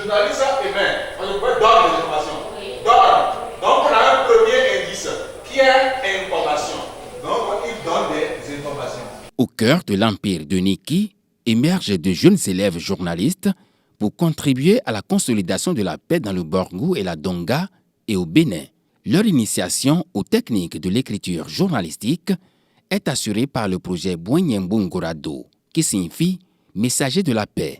journaliste émet, on donne des informations. Donne. Donc on a un premier indice qui est information. Donc il donne des informations. Au cœur de l'empire de Niki émergent de jeunes élèves journalistes pour contribuer à la consolidation de la paix dans le Borgou et la Donga et au Bénin. Leur initiation aux techniques de l'écriture journalistique est assurée par le projet Bouignembungorado, qui signifie « messager de la paix ».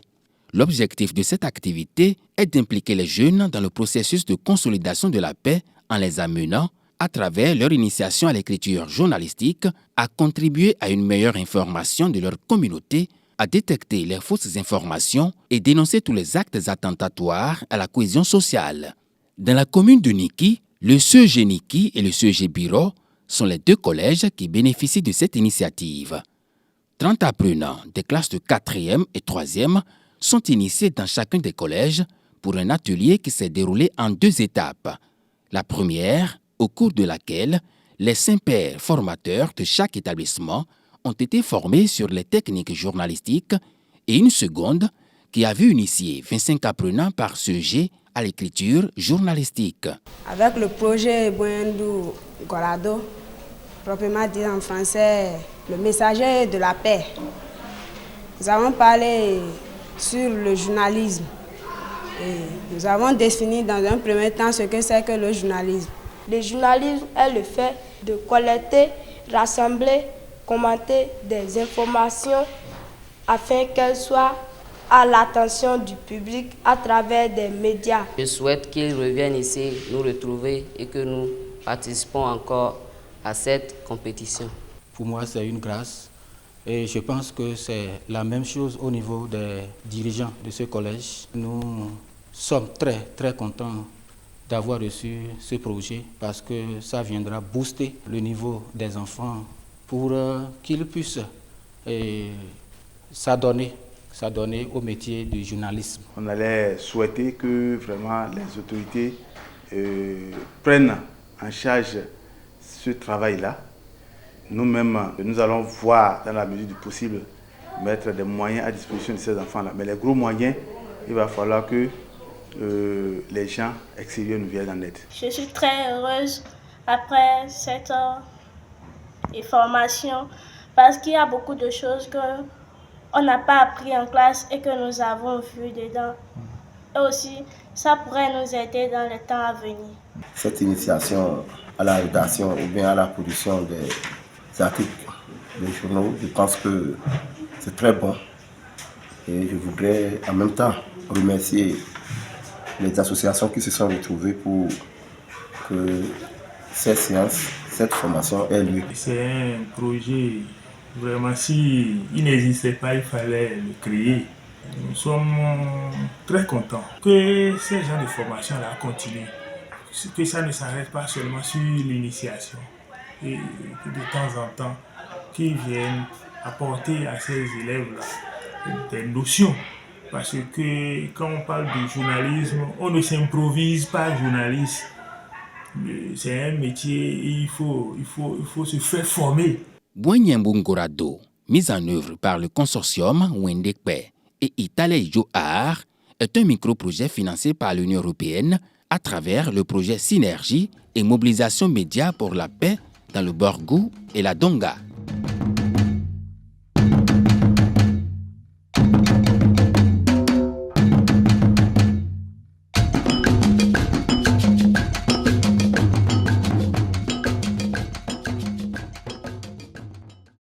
L'objectif de cette activité est d'impliquer les jeunes dans le processus de consolidation de la paix en les amenant, à travers leur initiation à l'écriture journalistique, à contribuer à une meilleure information de leur communauté, à détecter les fausses informations et dénoncer tous les actes attentatoires à la cohésion sociale. Dans la commune de Niki, le CEG Niki et le CEG Biro sont les deux collèges qui bénéficient de cette initiative. 30 apprenants des classes de 4e et 3e sont initiés dans chacun des collèges pour un atelier qui s'est déroulé en 2 étapes. La première, au cours de laquelle les 5 pairs formateurs de chaque établissement ont été formés sur les techniques journalistiques, et une seconde qui a vu initier 25 apprenants par CEG à l'écriture journalistique. Avec le projet Bouignembungorado, proprement dit en français, le messager de la paix, nous avons parlé sur le journalisme. Et nous avons défini dans un premier temps ce que c'est que le journalisme. Le journalisme est le fait de collecter, rassembler, commenter des informations afin qu'elles soient à l'attention du public à travers des médias. Je souhaite qu'ils reviennent ici nous retrouver et que nous participons encore à cette compétition. Pour moi, c'est une grâce et je pense que c'est la même chose au niveau des dirigeants de ce collège. Nous sommes très contents d'avoir reçu ce projet parce que ça viendra booster le niveau des enfants pour qu'ils puissent s'adonner au métier du journalisme. On allait souhaiter que vraiment les autorités prennent en charge ce travail-là. Nous-mêmes, nous allons voir dans la mesure du possible mettre des moyens à disposition de ces enfants-là. Mais les gros moyens, il va falloir que les gens extérieurs nous viennent en aide. Je suis très heureuse après cette formation parce qu'il y a beaucoup de choses qu'on n'a pas appris en classe et que nous avons vues dedans. Et aussi, ça pourrait nous aider dans les temps à venir. Cette initiation à la rédaction ou bien à la production des articles, des journaux, je pense que c'est très bon. Et je voudrais en même temps remercier les associations qui se sont retrouvées pour que cette séance, cette formation ait lieu. C'est un projet, vraiment, s'il n'existait pas, il fallait le créer. Nous sommes très contents que ces genres de formation-là continuent, que ça ne s'arrête pas seulement sur l'initiation, et que de temps en temps, qu'ils viennent apporter à ces élèves-là des notions. Parce que quand on parle de journalisme, on ne s'improvise pas journaliste. C'est un métier et il faut se faire former. Bouignembungorado, mise en œuvre par le consortium Wendekpe et Italey Johar, est un micro-projet financé par l'Union européenne à travers le projet Synergie et Mobilisation Média pour la paix dans le Borgou et la Donga.